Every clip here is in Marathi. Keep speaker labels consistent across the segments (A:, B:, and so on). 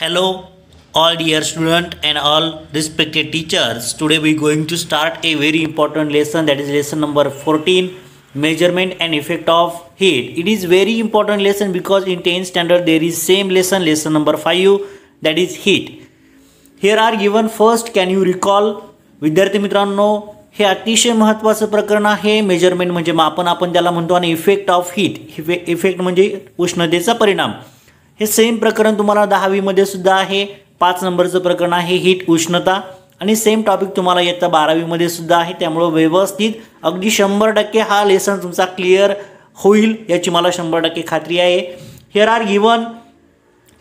A: Hello, all dear student and all respected teachers. Today we going to start a very important lesson, that is lesson number 14, measurement and effect of heat. It is very important lesson because in 10th standard there is same lesson number 5, that is heat. Here are given first, can you recall? विद्यार्थी मित्रांनो, हे अतिशय महत्त्वाचं प्रकरण आहे. मेजरमेंट म्हणजे मापन आपण त्याला म्हणतो आणि इफेक्ट ऑफ हीट, इफेक्ट म्हणजे उष्णतेचा परिणाम. हे सेम प्रकरण तुम्हाला 10वी मध्ये सुद्धा आहे. 5 नंबरचं प्रकरण आहे हीट, उष्णता, आणि सेम टॉपिक तुम्हाला येता 12वी मध्ये सुद्धा आहे. त्यामुळे व्यवस्थित अगदी 100% हा लेसन तुमचा क्लिअर होईल याची मला 100% खात्री आहे. Here are given,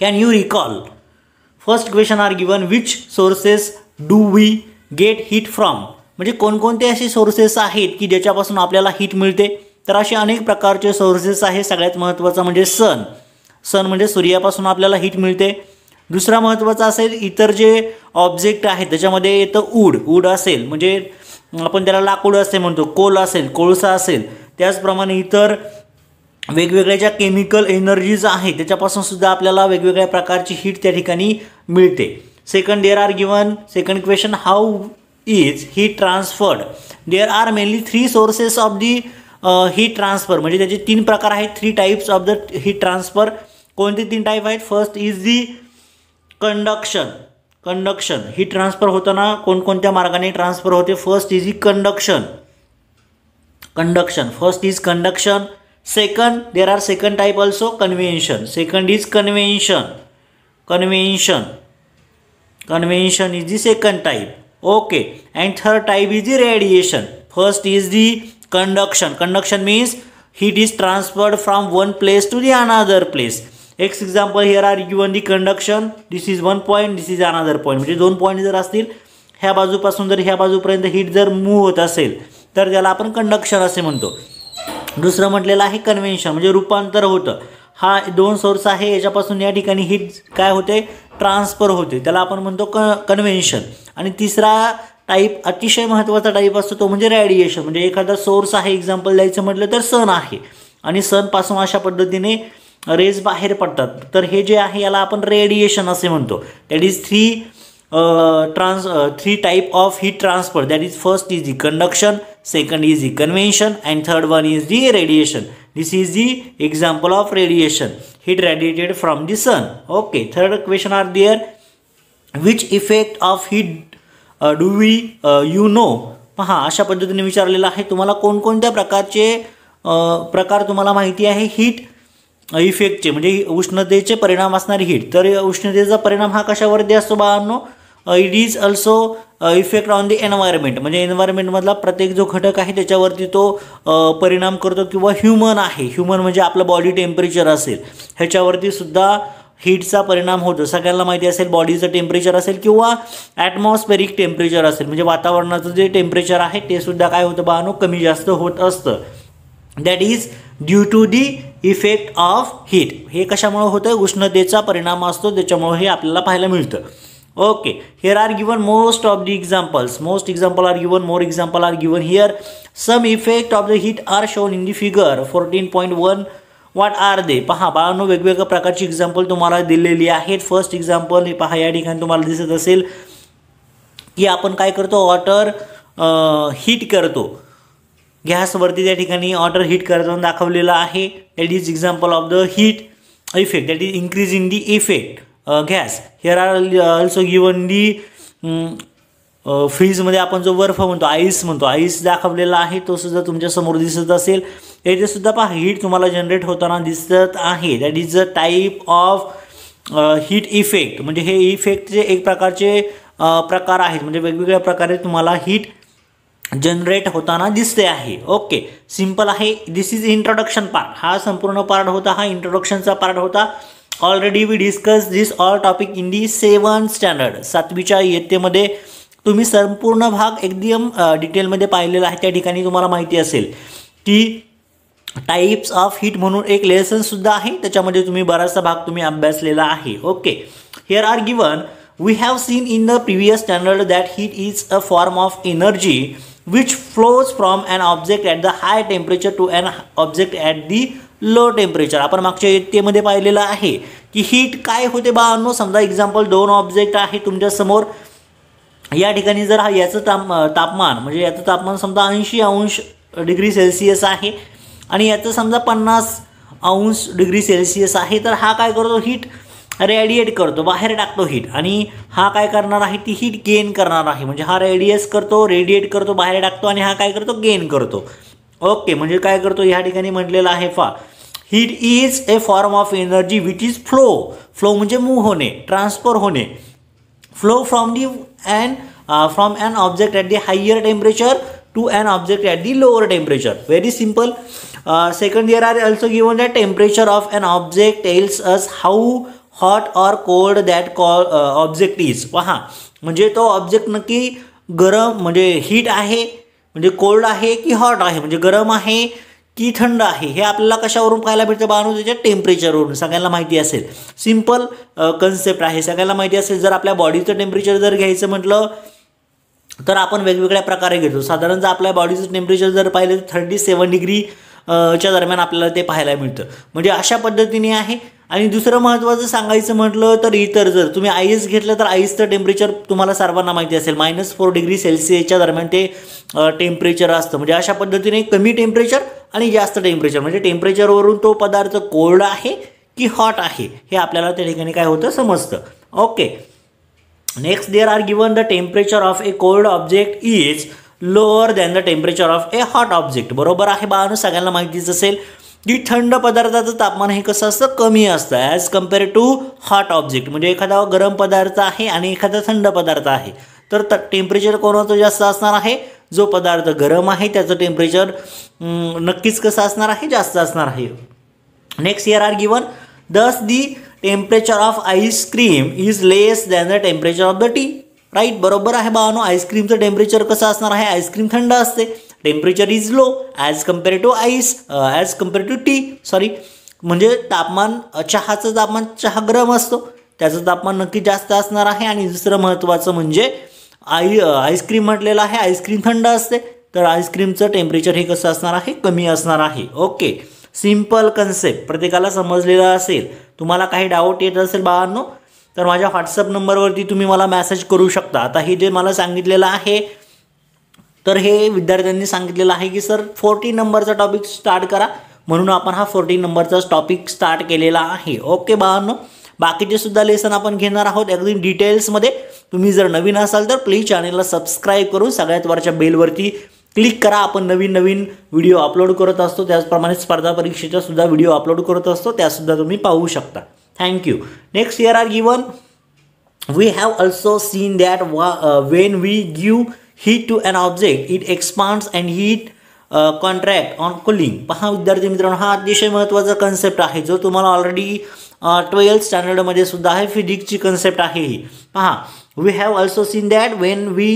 A: can you recall? First question are given, which sources do we get heat from? म्हणजे कोणकोणते असे सोर्सेस आहेत की ज्याच्यापासून आपल्याला हीट मिळते? तर असे अनेक प्रकारचे सोर्सेस आहे. सगळ्यात महत्त्वाचा म्हणजे सन म्हणजे सूर्यापासून आपल्याला हीट मिळते. दुसरा महत्त्वाचा असेल इतर जे ऑब्जेक्ट आहेत त्याच्यामध्ये येतं वूड असेल, म्हणजे आपण त्याला लाकूड असे म्हणतो, कोल असेल, कोळसा असेल. त्याचप्रमाणे इतर वेगवेगळ्या ज्या केमिकल एनर्जीज आहेत त्याच्यापासून सुद्धा आपल्याला वेगवेगळ्या प्रकारची हीट त्या ठिकाणी मिळते. Second, there are given second question, how is heat transferred? There are mainly 3 sources of the heat transfer. म्हणजे त्याचे 3 प्रकार आहेत, 3 types of the heat transfer. कोणते 3 टाइप आहेत? First is the conduction. Heat transfer होताना कोणकोणत्या मार्गाने ट्रान्सफर होते? First is the conduction. First is conduction. Second, there are second type also, convention. Second is convention is the second type. Okay, and third type is the radiation. First is the conduction means heat is transferred from one place to the another place. Example, here are given the conduction. This is one point, this is another point. म्हणजे 2 पॉइंट जर असतील, ह्या बाजूपासून जर ह्या बाजूपर्यंत हीट जर मूव्ह होत असेल तर त्याला आपण कंडक्शन असे म्हणतो. दुसरं म्हटलेलं आहे कन्व्हेन्शन, म्हणजे रूपांतर होतं. हा 2 सोर्स आहे, याच्यापासून या ठिकाणी हीट काय होते? ट्रान्सफर होते, त्याला आपण म्हणतो कन्व्हेन्शन. आणि तिसरा टाईप अतिशय महत्त्वाचा टाईप असतो तो म्हणजे रेडिएशन. म्हणजे एखादा सोर्स आहे, एक्झाम्पल द्यायचं म्हटलं तर सन आहे, आणि सनपासून अशा पद्धतीने रेज बाहेर पडतात, तर हे जे आहे याला आपण रेडिएशन असे म्हणतो. That is 3 type of heat transfer. That is first is the conduction, second is the convention, and third one is the radiation. This is the example of radiation, heat radiated from the sun. Okay, third question are there, which effect of heat do we you know? पहा, अशा पद्धतीने विचारलेलं आहे. तुम्हाला कोणकोणत्या प्रकारचे प्रकार तुम्हाला माहिती आहे हीट इफेक्टचे, म्हणजे उष्णतेचे परिणाम असणारे हीट. तर उष्णतेचा परिणाम हा कशावरती असतो बाळांनो? It is also effect on the environment. म्हणजे एन्व्हायरमेंटमधला प्रत्येक जो घटक आहे त्याच्यावरती तो परिणाम करतो. किंवा ह्युमन म्हणजे आपलं बॉडी टेम्परेचर असेल, ह्याच्यावरती सुद्धा हीटचा परिणाम होतो. सगळ्यांना माहिती असेल बॉडीचं टेम्परेचर असेल किंवा ॲटमॉस्फेरिक टेम्परेचर असेल, म्हणजे वातावरणाचं जे टेम्परेचर आहे ते सुद्धा काय होतं बाळांनो? कमी जास्त होत असतं. That is due to the effect of heat. हे कशामुळे होतं? उष्णतेचा परिणाम असतो, त्याच्यामुळे हे आपल्याला पाहायला मिळतं. Okay, here are given most of the examples. More example are given here. Some effect of the heat are shown in the figure 14.1. What are they? पहा बाळांनो, वेगवेगळ्या प्रकारची एक्झाम्पल तुम्हाला दिलेली आहेत. फर्स्ट एक्झाम्पल हे पहा, या ठिकाणी तुम्हाला दिसत असेल की आपण काय करतो? वॉटर हीट करतो. गॅसवरती त्या ठिकाणी वॉटर हीट करताना दाखवलेलं आहे. That is example of the heat effect, that is increasing the effect gas. Here are also given the फ्रीजमध्ये आपण जो बर्फ म्हणतो, आईस दाखवलेला आहे, तो सुद्धा तुमच्या समोर दिसत असेल. याचे सुद्धा पहा हीट तुम्हाला जनरेट होताना दिसत आहे. That is a type of heat effect. म्हणजे हे इफेक्टचे एक प्रकारचे प्रकार आहेत, म्हणजे वेगवेगळ्या प्रकारे तुम्हाला हीट जनरेट होताना दिसते आहे. ओके, सिम्पल आहे. This is introduction part. हा संपूर्ण पार्ट होता, हा इंट्रोडक्शनचा पार्ट होता. Already we discuss this all topic in the 7th standard. 7वीच्या इयत्तेमध्ये तुम्ही संपूर्ण भाग एकदम डिटेलमध्ये पाहिलेला आहे. त्या ठिकाणी तुम्हाला माहिती असेल की टाइप्स ऑफ हीट म्हणून एक लेसन सुद्धा आहे, त्याच्यामध्ये तुम्ही बराचसा भाग तुम्ही अभ्यासलेला आहे. Okay, here are given, we have seen in the previous standard that heat is a form of energy which flows from an object at the high temperature to an object at the low temperature. आपण मागच्या इयत्तेमध्ये पाहिलेलं आहे की हीट काय होते बाळांनो. समजा एक्झाम्पल 2 ऑब्जेक्ट आहे तुमच्या समोर. या ठिकाणी जर याचं तापमान म्हणजे याचं तापमान समजा 80° सेल्सिअस आहे आणि याचं समजा 50° सेल्सिअस आहे. तर हा काय करतो, हीट रेडिएट करतो, बाहेर टाकतो हीट. आणि हा काय करणार आहे, ती हीट गेन करणार आहे. म्हणजे हा रेडिएट करतो, बाहेर टाकतो आणि हा काय करतो, गेन करतो. ओके, म्हणजे काय करतो या ठिकाणी म्हटलेलं आहे heat is a form of energy which is flow म्हणजे मूव्ह होणे, ट्रान्सफर होणे. Flow from an object at the higher temperature to an object at the lower temperature. Very simple. Second, there are also given that temperature of an object tells us how hot or cold that object is. पहा, म्हणजे तो ऑब्जेक्ट नक्की गरम म्हणजे हीट आहे म्हणजे कोल्ड आहे की हॉट आहे म्हणजे गरम आहे की थंड आहे हे आपल्याला कशावरून पाहायला भेटतं बाळांनो, त्याच्या टेम्परेचरवरून. सगळ्यांना माहिती असेल, सिम्पल कन्सेप्ट आहे, सगळ्याला माहिती असेल. जर आपल्या बॉडीचं टेम्परेचर जर घ्यायचं म्हटलं तर आपण वेगवेगळ्या प्रकारे घेतो. साधारण जर आपल्या बॉडीचं टेम्परेचर जर पाहिलं तर 37° च्या दरम्यान आपल्याला ते पाहायला मिळतं. म्हणजे अशा पद्धतीने आहे. आणि दुसरं महत्त्वाचं सांगायचं म्हटलं तर इतर जर तुम्ही आईस घेतलं तर आईसचं टेम्परेचर तुम्हाला सर्वांना माहिती असेल, -4° सेल्सिअसच्या दरम्यान ते टेम्परेचर असतं. म्हणजे अशा पद्धतीने कमी टेम्परेचर आणि जास्त टेम्परेचर म्हणजे टेम्परेचरवरून तो पदार्थ कोल्ड आहे की हॉट आहे हे आपल्याला त्या ठिकाणी काय होतं समजतं. Okay, next there are given the temperature of a cold object is lower than the temperature of a hot object. बरोबर आहे बाळांनो, सगळ्यांना माहितीच असेल की थंड पदार्थाचं तापमान हे कसं असतं, कमी असतं as compare to hot object. म्हणजे एखादा गरम पदार्थ आहे आणि एखादा थंड पदार्थ आहे तर टेम्परेचर कोणाचं जास्त असणार आहे, जो पदार्थ गरम आहे त्याचं टेम्परेचर नक्कीच कसं असणार आहे, जास्त असणार आहे. Next here are given thus the temperature of ice cream is less than the temperature of the tea. Right, बरोबर आहे बाळांनो. आईस्क्रीमचं टेम्परेचर कसं असणार आहे, आईस्क्रीम थंड असते, temperature is low as compare to tea. Sorry, म्हणजे तापमान चहाचं तापमान, चहा गरम असतो त्याचं तापमान नक्की जास्त असणार आहे. आणि दुसरं महत्त्वाचं म्हणजे आईस्क्रीम म्हटलेलं आहे, आईस्क्रीम थंड असते तर आईस्क्रीमचं टेम्परेचर हे कसं असणार आहे, कमी असणार आहे. ओके, सिम्पल कन्सेप्ट प्रत्येकाला समजलेला असेल. तुम्हाला काही डाऊट येत असेल बाळांनो तर माझ्या व्हॉट्सअप नंबरवरती तुम्ही मला मेसेज करू शकता. आता हे जे मला सांगितलेलं आहे तर हे विद्यार्थ्यांनी सांगितलेलं आहे की सर 14 नंबरचा टॉपिक स्टार्ट करा, म्हणून आपण हा 14 नंबरचा टॉपिक स्टार्ट केलेला आहे. ओके बाळांनो, बाकीचे सुद्धा लेसन आपण घेणार आहोत अगदी डिटेल्समध्ये. तुम्ही जर नवीन असाल तर प्लीज चॅनलला सबस्क्राईब करून सगळ्यात वरच्या बेलवरती क्लिक करा. आपण नवीन व्हिडिओ अपलोड करत असतो, त्याचप्रमाणे स्पर्धा परीक्षेचा सुद्धा व्हिडिओ अपलोड करत असतो, त्यासुद्धा तुम्ही पाहू शकता. Thank you. Next here are given we have also seen that when we give heat to an object it expands and heat contract on cooling. पहा विद्यार्थी मित्रांनो, हा अतिशय महत्त्वाचा कन्सेप्ट आहे जो तुम्हाला ऑलरेडी 12th स्टँडर्डमध्ये सुद्धा आहे, फिजिक्सची कन्सेप्ट आहे ही. पहा, we have also seen that when we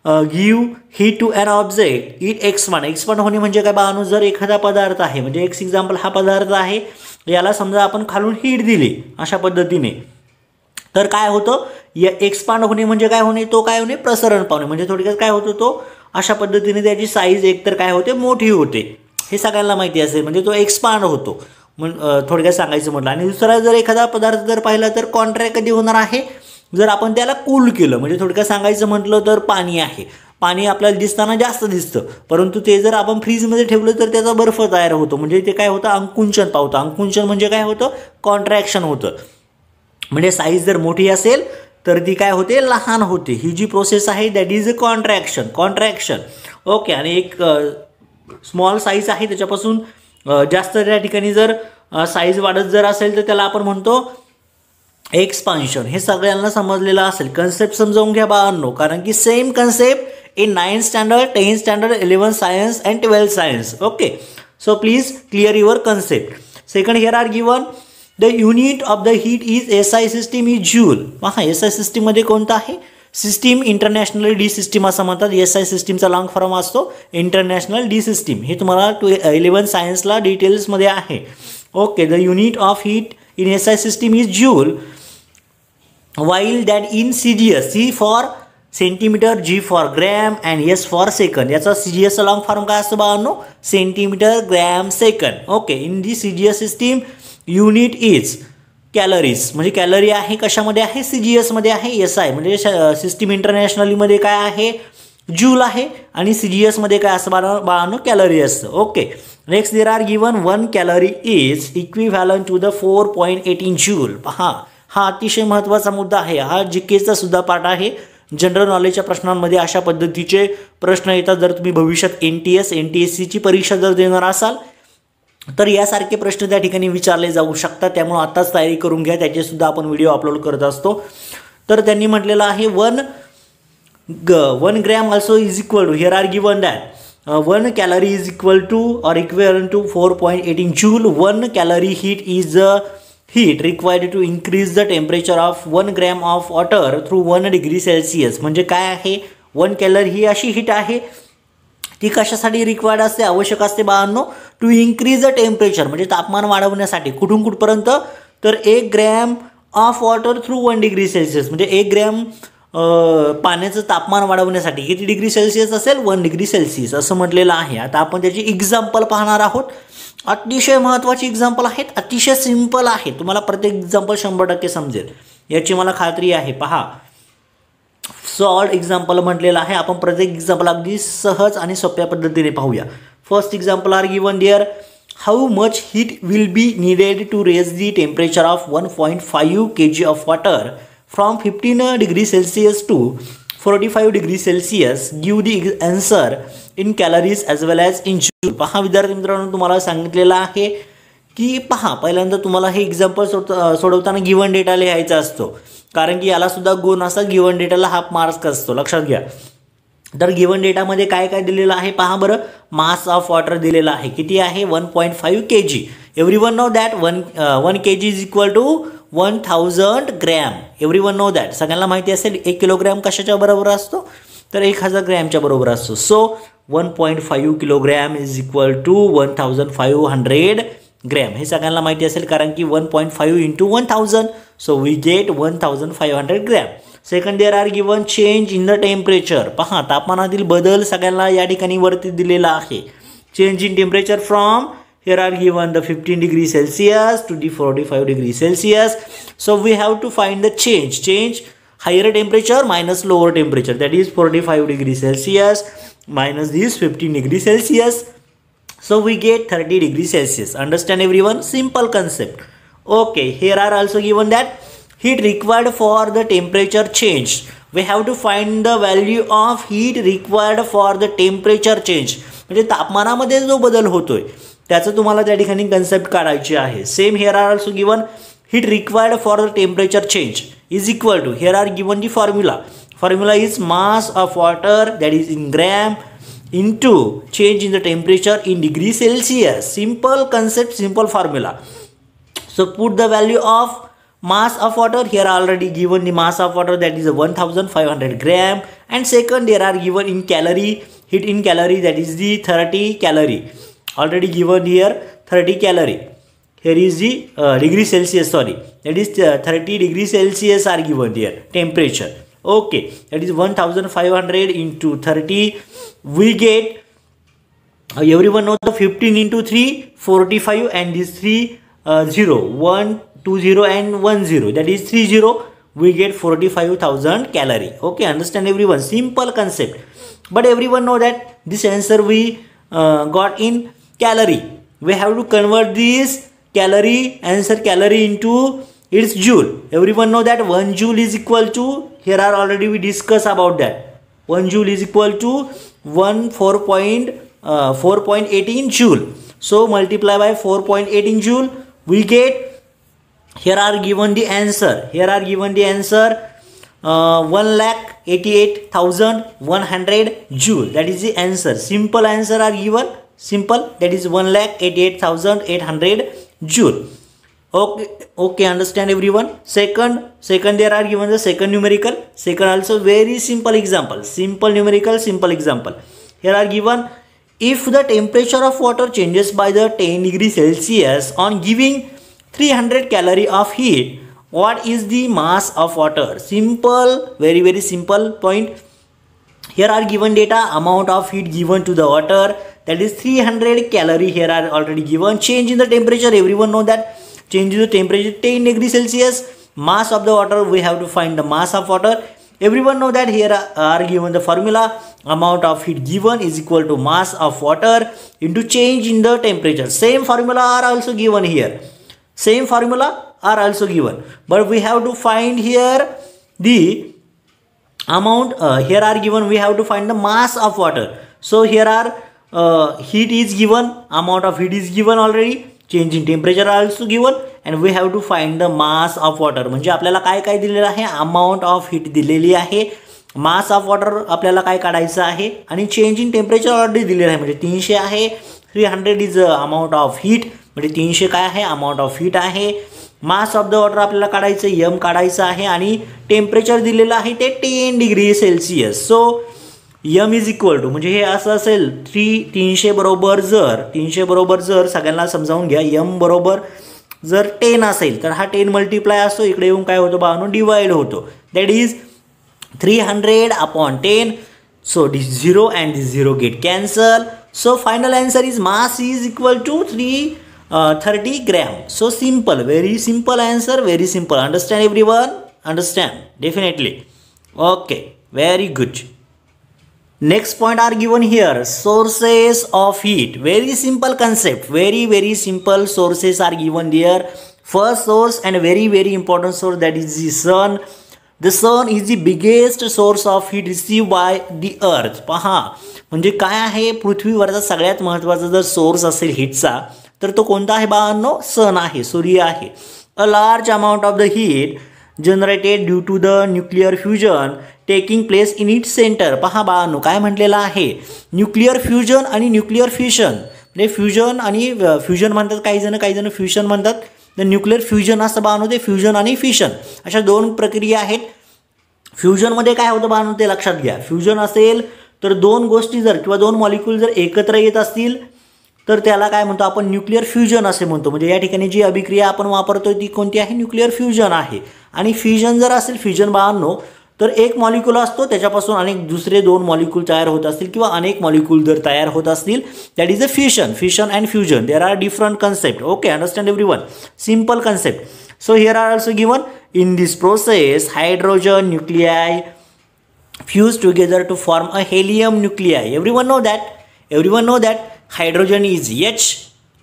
A: give heat to an object it expand होणे म्हणजे काय बाळांनो, जर एखादा पदार्थ आहे म्हणजे एक एक्झाम्पल हा पदार्थ आहे, याला समजा आपण खालून हीट दिली अशा पद्धतीने तर काय होतं, या एक्सपांड होणे म्हणजे काय होणे, तो काय होणे, प्रसरण पावणे. म्हणजे थोडक्यात काय होतं, तो अशा पद्धतीने त्याची साईज एकतर काय होते, मोठी होते, हे सगळ्यांना माहिती असेल. म्हणजे तो एक्सपांड होतो थोडक्यात सांगायचं म्हटलं. आणि दुसरा जर एखादा पदार्थ जर पाहिला तर कॉन्ट्रॅक्ट कधी होणार आहे, जर आपण त्याला कूल केलं. म्हणजे थोडक्यात सांगायचं म्हटलं तर पाणी आहे, पाणी आपल्याला दिसताना जास्त दिसतं, परंतु ते जर आपण फ्रीजमध्ये ठेवलं तर त्याचा बर्फ तयार होतो. म्हणजे ते काय होतं, अंकुंचन पावतं. अंकुंचन म्हणजे काय होतं, कॉन्ट्रॅक्शन होतं. म्हणजे साईज जर मोठी असेल तर ती काय होते, लहान होते. ही जी प्रोसेस आहे that is a contraction. Okay, आणि एक स्मॉल साईज आहे त्याच्यापासून जास्त त्या ठिकाणी जर साईज वाढत जर असेल तर त्याला आपण म्हणतो एक्सपान्शन. हे सगळ्यांना समजलेलं असेल. कन्सेप्ट समजावून घ्या बाळांनो, कारण की same concept in 9th standard, 10th standard, 11th science and 12th science. Okay, so please clear your concept. Second here are given the unit of the heat is SI system is joule. पहा, SI सिस्टीममध्ये कोणतं आहे, सिस्टीम इंटरनॅशनल डी सिस्टीम असं म्हणतात. SI सिस्टीमचा लॉंग फॉर्म असतो इंटरनॅशनल डी सिस्टीम. हे तुम्हाला 11th सायन्सला डिटेल्समध्ये आहे. Okay, the unit of heat in SI system is joule while that in CGS, C for centimetre, G for gram and S for second. याचा CGS चा लॉंग फॉर्म काय असतो बाळांनो? Centimetre, gram, second. Okay, in the CGS system unit is calories. म्हणजे कॅलरी आहे कशामध्ये आहे? CGS मध्ये आहे. SI म्हणजे सिस्टीम इंटरनॅशनली मध्ये काय आहे? जूल आहे. आणि CGS मध्ये काय असतं बाळांनो? कॅलरी असतं. Okay, next there are given 1 calorie is equivalent to the 4.18 joule. पहा, हा अतिशय महत्त्वाचा मुद्दा आहे. हा जीकेचा सुद्धा पार्ट आहे. जनरल नॉलेजच्या प्रश्नांमध्ये अशा पद्धतीचे प्रश्न येतात. जर तुम्ही भविष्यात NTSC ची परीक्षा जर देणार असाल तर यासारखे प्रश्न त्या ठिकाणी विचारले जाऊ शकतात. त्यामुळे आताच तयारी करून घ्या. त्याचे सुद्धा आपण व्हिडिओ अपलोड करत असतो. तर त्यांनी म्हटलेलं आहे 1 gram also is equal to, here are given that 1 calorie is equal to और equivalent to 4.18 joule. 1 calorie heat is heat required to increase the temperature of 1 gram of water through 1 degree Celsius. म्हणजे काय आहे? 1 कॅलरी ही अशी हीट आहे, ती कशासाठी रिक्वायर्ड असते, आवश्यक असते बाळांनो? टू इन्क्रीज द टेम्परेचर, म्हणजे तापमान वाढवण्यासाठी. कुठून कुठपर्यंत? तर 1 gram of water through 1 degree Celsius. म्हणजे 1 ग्रॅम पाण्याचं तापमान वाढवण्यासाठी किती डिग्री सेल्सिअस असेल? 1 डिग्री सेल्सिअस असं म्हटलेलं आहे. आता आपण त्याची एक्झाम्पल पाहणार आहोत. अतिशय महत्त्वाची एक्झाम्पल आहेत, अतिशय सिंपल आहे. तुम्हाला प्रत्येक एक्झाम्पल 100% समजेल याची मला खात्री आहे. पहा, सॉल्ड एक्झाम्पल म्हटलेलं आहे. आपण प्रत्येक एक्झाम्पल अगदी सहज आणि सोप्या पद्धतीने पाहूया. First example are given there, how much heat will be needed to raise the temperature of 1.5 kg of water from 15 degree Celsius to 45 degree Celsius. Give the answer in calories as well as in joule. पहा विद्यार्थी मित्रांनो, तुम्हाला सांगितलेलं आहे की पहा, पहिल्यांदा तुम्हाला हे एक्झाम्पल सोडवताना गिवन डेटा लिहायचा असतो, कारण की याला सुद्धा गुण असतात. गिवन डेटाला हाफ मार्क्स असतो, लक्षात घ्या. तर गिवन डेटामध्ये काय काय दिलेलं आहे पहा बरं. मास ऑफ वॉटर दिलेला आहे, किती आहे? 1.5 kg. Everyone know that 1 kg is equal to 1000 gram. Everyone know that, सगळ्यांना माहिती असेल 1 किलोग्रॅम कशाच्या बरोबर असतो? तर 1000 ग्रॅमच्या बरोबर असतो. So 1.5 kilogram is equal to 1500 gram. हे सगळ्यांना माहिती असेल, कारण की 1.5 into 1000, so we get 1500 gram. Second there are given change in the temperature. पहा, तापमानातील बदल सगळ्यांना या ठिकाणी वरती दिलेला आहे. Change in temperature from, here are given the 15 degree Celsius to the 45 degree Celsius. So we have to find the change higher temperature minus lower temperature, that is 45 degree Celsius minus this 15 degree Celsius. So we get 30 degree Celsius. Understand everyone? Simple concept. Okay, here are also given that heat required for the temperature change. We have to find the value of heat required for the temperature change. म्हणजे तापमानामध्ये जो बदल होतोय त्याचं तुम्हाला त्या ठिकाणी कन्सेप्ट काढायची आहे. Same here are also given heat required for the temperature change is equal to, here are given the formula is mass of water, that is in gram, into change in the temperature in degree Celsius. Simple concept, simple formula. So put the value of mass of water. Here already given the mass of water, that is 1500 gram. And second, there are given in calorie, heat in calorie, that is the 30 calorie. Already given here 30 calorie. Here is the degree Celsius, sorry, that is 30 degree Celsius are given here, temperature. Okay, that is 1500 into 30. We get, everyone knows the 15 into 3, 45, and this 3 0, 1, 2 0 and 1 0, that is 3 0. We get 45,000 calorie. Okay, understand everyone? Simple concept. But everyone know that this answer we got in calorie. We have to convert this calorie into its joule. Everyone know that 1 joule is equal to, here are already we discuss about that, 1 joule is equal to 4.18 joule. So multiply by 4.18 joule, we get, here are given the answer, 1,88,100 joule. That is the answer. Simple answer are given, simple, that is 1,88,800 joule. Okay, understand everyone? Second there are given the second numerical. Second also very simple example, simple numerical, simple example. Here are given, if the temperature of water changes by the 10 degree Celsius on giving 300 calorie of heat what is the mass of water? Simple, very simple point. Here are given data, amount of heat given to the water, that is 300 calorie. Here are already given. Change in the temperature, everyone know that change in the temperature 10 degrees Celsius. Mass of the water, we have to find the mass of water. Everyone know that here are given the formula, amount of heat given is equal to mass of water into change in the temperature. Same formula are also given here. Same formula are also given, but we have to find here the amount. Here are given, we have to find the mass of water. So here are heat is given, amount of heat is given already, change in temperature are also given, and we have to find the mass of water. म्हणजे आपल्याला काय दिलेलं आहे, अमाउंट ऑफ हीट दिलेली आहे, मास ऑफ वॉटर आपल्याला काय काढायचं आहे, आणि चेंज इन टेम्परेचर ऑलरेडी दिलेलं आहे. म्हणजे 300 आहे, 300 इज अमाउंट ऑफ हीट, म्हणजे 300 काय आहे, अमाउंट ऑफ हीट आहे. मास ऑफ द वॉटर आपल्याला काढायचं, यम काढायचं आहे, आणि टेम्परेचर दिलेलं आहे ते 10 degree Celsius. So M is equal to, म्हणजे हे असं असेल 300 बरोबर जर सगळ्यांना समजावून घ्या, यम बरोबर जर 10 असेल तर हा 10 मल्टिप्लाय असतो, इकडे येऊन काय होतो बाळांनो, डिवाइड होतो. That is 300 upon 10. So this 0 and this 0 get cancel. So final answer is mass is equal to 330 gram. So simple, very simple answer, very simple. Understand everyone? Understand? Definitely. Okay, very good. Next point are given here, sources of heat. Very simple concept, very simple sources are given there. First source and very important source, that is the sun. The sun is the biggest source of heat received by the earth. पहा, म्हणजे काय आहे, पृथ्वीवरचा सगळ्यात महत्त्वाचा जर सोर्स असेल हीटचा तर तो कोणता आहे बाळांनो, सन आहे, सूर्य आहे. A large amount of the heat generated due to the nuclear fusion taking place in its center. पहा बाळांनो, काय म्हटलेलं आहे, न्यूक्लिअर फ्युजन आणि न्यूक्लिअर फ्युशन. म्हणजे फ्युजन आणि फ्युजन म्हणतात काही जण फ्युशन म्हणतात. तर न्यूक्लिअर फ्युजन असतं बाळांनो, ते फ्युजन आणि फिशन अशा दोन प्रक्रिया आहेत. फ्युजनमध्ये काय होतं बाळांनो, ते लक्षात घ्या. फ्युजन असेल तर दोन गोष्टी जर किंवा दोन मॉलिक्यूल जर एकत्र येत असतील तर त्याला काय म्हणतो आपण, न्यूक्लिअर फ्युजन असे म्हणतो. म्हणजे या ठिकाणी जी अभिक्रिया आपण वापरतोय ती कोणती आहे, न्यूक्लिअर फ्युजन आहे. आणि फ्युजन जर असेल, फ्युजन बाळांनो, तर एक मॉलिक्यूल असतो त्याच्यापासून अनेक दुसरे दोन मॉलिक्यूल तयार होत असतील किंवा अनेक मॉलिक्यूल जर तयार होत असतील, that is a fission and fusion. There are different concept. Okay, understand everyone? Simple concept. So here are also given, in this process hydrogen nuclei fuse together to form a helium nuclei. Everyone know that hydrogen is H.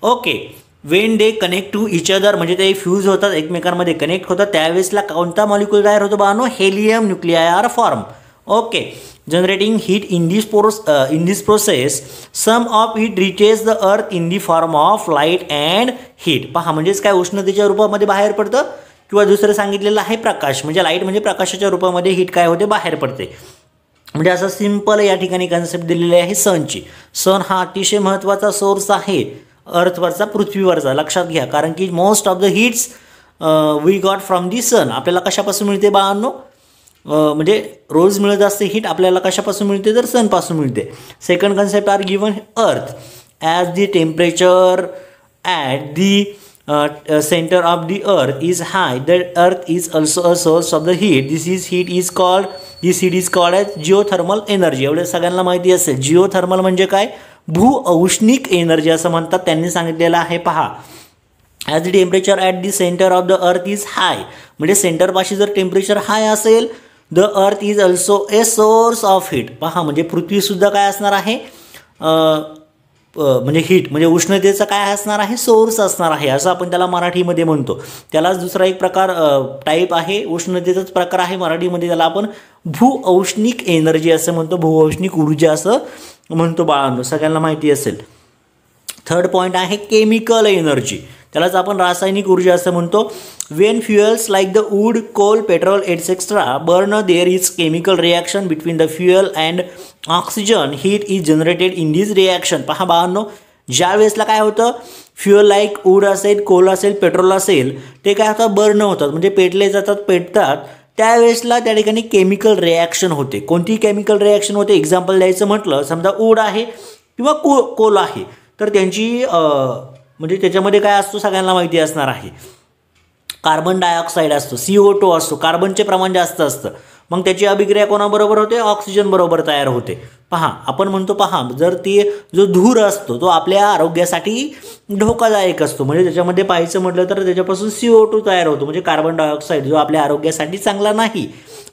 A: Okay, when they connect to each other, म्हणजे ते फ्यूज होतात, एकमेकांमध्ये कनेक्ट होतात, त्यावेळेसला कोणता मॉलिक्यूल तयार होतो बाळांनो, helium nuclei are form. Okay, generating heat in this process some of it reaches the earth in the form of light and heat. पहा, म्हणजेच काय, उष्णतेच्या रूपामध्ये बाहेर पडतं, किंवा दुसरं सांगितलेलं आहे प्रकाश, म्हणजे लाईट म्हणजे प्रकाशाच्या रूपामध्ये हीट काय होते, बाहेर पडते. म्हणजे असं सिंपल या ठिकाणी कन्सेप्ट दिलेली आहे सनची. सन हा अतिशय महत्त्वाचा सोर्स आहे अर्थवरचा, पृथ्वीवरचा. लक्षात घ्या, कारण की most of the heats we got from the sun. आपल्याला कशापासून मिळते बाळांनो, म्हणजे रोज मिळत असते हीट आपल्याला कशापासून मिळते, तर सनपासून मिळते. सेकंड कन्सेप्ट आर गिवन, अर्थ as the temperature at the center of the earth is high, that earth is also a source of the heat. This heat is called as geothermal energy. एवढे सगळ्यांना माहिती असेल, जिओथर्मल म्हणजे काय, भू औष्णिक एनर्जी असं म्हणतात, त्यांनी सांगितलेलं आहे. पहा, as the temperature at the centre of the earth is high, म्हणजे सेंटरपाशी जर टेम्परेचर हाय असेल, the earth is also a source of heat. पहा, म्हणजे पृथ्वीसुद्धा काय असणार आहे, म्हणजे हीट म्हणजे उष्णतेचा काय असणार आहे, सोर्स असणार आहे, असं आपण त्याला मराठीमध्ये म्हणतो. त्यालाच दुसरा एक प्रकार टाईप आहे, उष्णतेचाच प्रकार आहे मराठीमध्ये, त्याला आपण भू औष्णिक एनर्जी असं म्हणतो, भू औष्णिक ऊर्जा असं म्हणतो बाळांनो, सगळ्यांना माहिती असेल. थर्ड पॉईंट आहे केमिकल एनर्जी, त्यालाच आपण रासायनिक ऊर्जा असं म्हणतो. When fuels like the wood, coal, petrol etcetera burn, there is chemical reaction between the fuel and oxygen, heat is generated in this reaction. पहा बाळांनो, ज्या वेळेसला काय होतं, फ्युएल लाईक वूड असेल, कोल असेल, पेट्रोल असेल, ते काय होतात, बर्न होतात, म्हणजे पेटले जातात, पेटतात, त्यावेळेसला त्या ठिकाणी केमिकल रिॲक्शन होते. कोणती केमिकल रिॲक्शन होते, एक्झाम्पल द्यायचं म्हटलं, समजा वूड आहे किंवा कोल आहे, तर त्यांची म्हणजे त्याच्यामध्ये काय असतो सगळ्यांना माहिती असणार आहे, कार्बन डायऑक्साईड असतो, CO2 असतो, कार्बनचे प्रमाण जास्त असतं, मग त्याची अभिक्रिया कोणाबरोबर होते, ऑक्सिजन बरोबर तयार होते. पहा आपण म्हणतो पहा जर ती जो धूर असतो तो आपल्या आरोग्यासाठी धोकादायक असतो, म्हणजे त्याच्यामध्ये पाहायचं म्हटलं तर त्याच्यापासून CO2 तयार होतो, म्हणजे कार्बन डायऑक्साईड जो आपल्या आरोग्यासाठी चांगला नाही.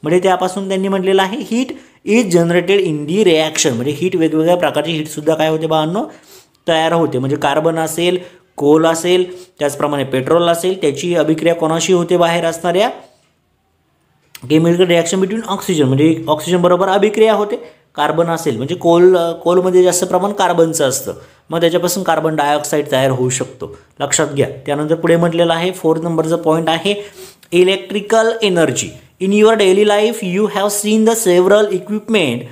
A: म्हणजे त्यापासून त्यांनी म्हटलेलं आहे heat is generated in the reaction, म्हणजे हीट वेगवेगळ्या प्रकारची हीटसुद्धा काय होते बाळांनो तयार होते. म्हणजे कार्बन असेल, कोल असेल, त्याचप्रमाणे पेट्रोल असेल, त्याची अभिक्रिया कोणाशी होते, बाहेर असणाऱ्या केमिकल रिॲक्शन बिटवीन ऑक्सिजन, म्हणजे ऑक्सिजन बरोबर अभिक्रिया होते. कार्बन असेल म्हणजे कोलमध्ये जास्त प्रमाण कार्बनचं असतं, मग त्याच्यापासून कार्बन डायऑक्साईड तयार होऊ शकतो, लक्षात घ्या. त्यानंतर पुढे म्हटलेलं आहे 4 नंबरचा पॉईंट आहे electrical energy. In your daily life you have seen the several equipment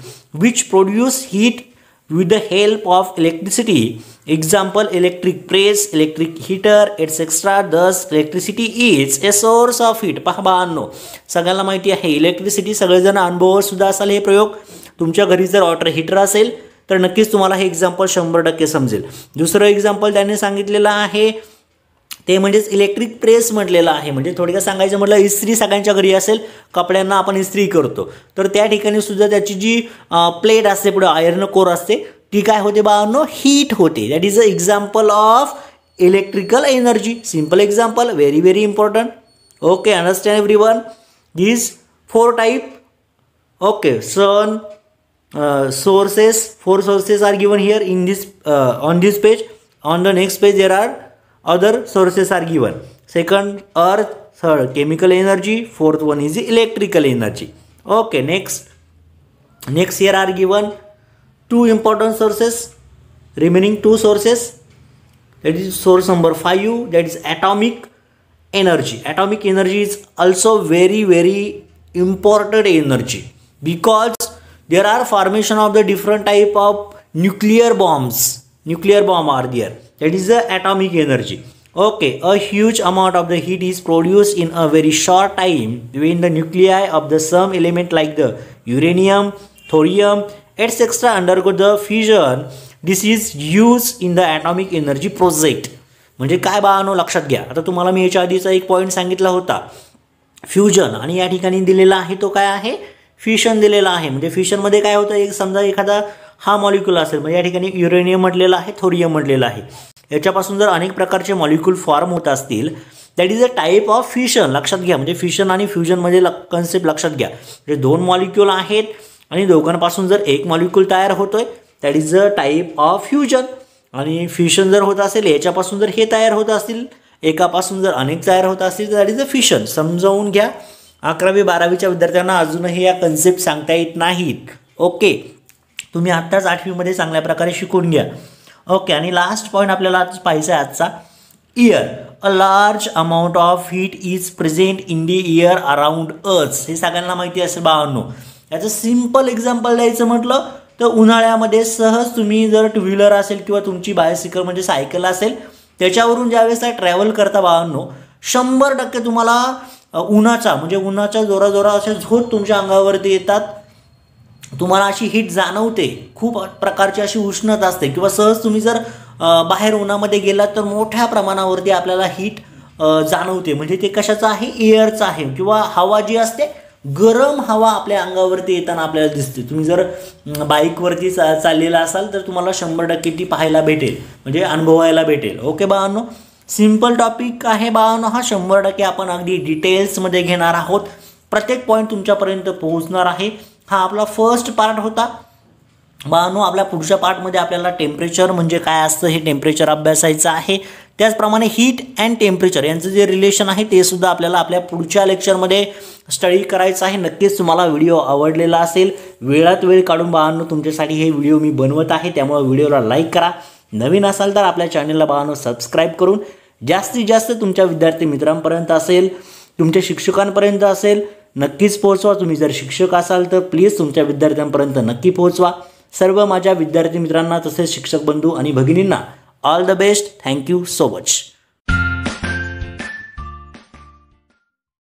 A: which produce heat with the help of electricity. Example, electric press, electric heater, etc. Thus electricity is a source of heat. पहा बाळांनो सगळ्यांना माहिती आहे इलेक्ट्रिसिटी, सगळेजण अनुभव सुद्धा असाल हे प्रयोग. तुमच्या घरी जर वॉटर हीटर असेल तर नक्कीच तुम्हाला हे एक्झाम्पल 100% समजेल. दुसरं एक्झाम्पल त्याने सांगितलेलं आहे ते म्हणजेच इलेक्ट्रिक प्रेस म्हटलेलं आहे. म्हणजे थोडक्यात सांगायचं म्हटलं इस्त्री सगळ्यांच्या घरी असेल, कपड्यांना आपण इस्त्री करतो तर त्या ठिकाणी सुद्धा त्याची जी प्लेट असते पुढे आयर्न कोर असते ती काय होते बाळांनो हीट होते. That is a example of electrical energy. Simple example, very very important. Okay, understand everyone these 4 type. Okay, sun sources, 4 sources are given here in this on this page. On the next page there are other sources are given. Second, earth. Third, chemical energy. Fourth one is electrical energy. Okay, next here are given 2 important sources, remaining 2 sources. That is source number 5, that is atomic energy. Atomic energy is also very very important energy because there are formation of the different type of nuclear bombs. Nuclear bomb are there. That is the atomic energy. Okay, a huge amount of the heat is produced in a very short time when the nuclei of the some element like the uranium, thorium, etc. undergo the fusion. This is used in the atomic energy project. म्हणजे काय बाळांनो लक्षात घ्या. आता तुम्हाला मी याच्या आधीचा एक पॉईंट सांगितला होता फ्युजन, आणि या ठिकाणी दिलेला आहे तो काय आहे फ्युशन दिलेला आहे. म्हणजे फ्युशनमध्ये काय होतं, एक समजा एखादा हा मॉलिक्यूल असेल, म्हणजे या ठिकाणी युरेनियम म्हटलेलं आहे, थोरियम म्हटलेलं आहे, याच्यापासून जर अनेक प्रकारचे मॉलिक्यूल फॉर्म होत असतील that is a type of fusion. लक्षात घ्या, म्हणजे फ्युशन आणि फ्युजनमध्ये कन्सेप्ट लक्षात घ्या. म्हणजे 2 मॉलिक्यूल आहेत आणि दोघांपासून जर एक मॉलिक्यूल तयार होतोय that is a type of fusion. आणि फ्युशन जर होत असेल याच्यापासून जर हे तयार होत असतील, एकापासून जर अनेक तयार होत असतील तर दॅट इज अ फ्युशन. समजावून घ्या. 11वी-12वीच्या विद्यार्थ्यांना अजूनही या कन्सेप्ट सांगता येत नाहीत. ओके, तुम्ही आत्ताच 8वीमध्ये चांगल्या प्रकारे शिकून घ्या. ओके, आणि लास्ट पॉईंट आपल्याला आज पाहायचा आहे आजचा, year. A large amount of heat is present in the year around अर्थ. हे सगळ्यांना माहिती असेल बाळांनो. याचं सिम्पल एक्झाम्पल द्यायचं म्हटलं तर उन्हाळ्यामध्ये सहज तुम्ही जर 2 व्हीलर असेल किंवा तुमची बायसिकल म्हणजे सायकल असेल त्याच्यावरून ज्यावेळेस ट्रॅव्हल करता बाळांनो 100% तुम्हाला उन्हाच्या जोराजोरा असे झोत तुमच्या अंगावरती येतात, तुम्हाला अशी हीट जाणवते, खूप प्रकारची अशी उष्णता असते, किंवा सहज तुम्ही जर बाहेर उन्हामध्ये गेलात तर मोठ्या प्रमाणावरती आपल्याला हीट जाणवते. म्हणजे ते कशाचं आहे, एअरचं आहे, किंवा हवा जी असते गरम हवा आपल्या अंगावरती येताना आपल्याला दिसते. तुम्ही जर बाईकवरती चाललेला असाल तर तुम्हाला 100% ती पाहायला भेटेल, म्हणजे अनुभवायला भेटेल. ओके बाळांनो, सिम्पल टॉपिक आहे बाळांनो हा. 100% आपण अगदी डिटेल्समध्ये घेणार आहोत. प्रत्येक पॉईंट तुमच्यापर्यंत पोहोचणार आहे. हा आपला फर्स्ट पार्ट होता बाळांनो. आपल्या पुढच्या पार्टमध्ये आपल्याला टेम्परेचर म्हणजे काय असतं हे टेम्परेचर अभ्यासायचं आहे. त्याचप्रमाणे हीट अँड टेम्परेचर यांचं जे रिलेशन आहे ते सुद्धा आपल्याला आपल्या पुढच्या लेक्चरमध्ये स्टडी करायचं आहे. नक्कीच तुम्हाला व्हिडिओ आवडलेला असेल. वेळात वेळ काढून बाळांनो तुमच्यासाठी हे व्हिडिओ मी बनवत आहे, त्यामुळे व्हिडिओला लाईक करा. नवीन असाल तर आपल्या चॅनलला बाळांनो सबस्क्राईब करून जास्तीत जास्त तुमच्या विद्यार्थी मित्रांपर्यंत असेल, तुमच्या शिक्षकांपर्यंत असेल नक्कीच पोहोचवा. तुम्ही जर शिक्षक असाल तर प्लीज तुमच्या विद्यार्थ्यांपर्यंत नक्की पोहोचवा. सर्व माझ्या विद्यार्थी मित्रांना तसेच शिक्षक बंधू आणि भगिनींना all the best. Thank you so much.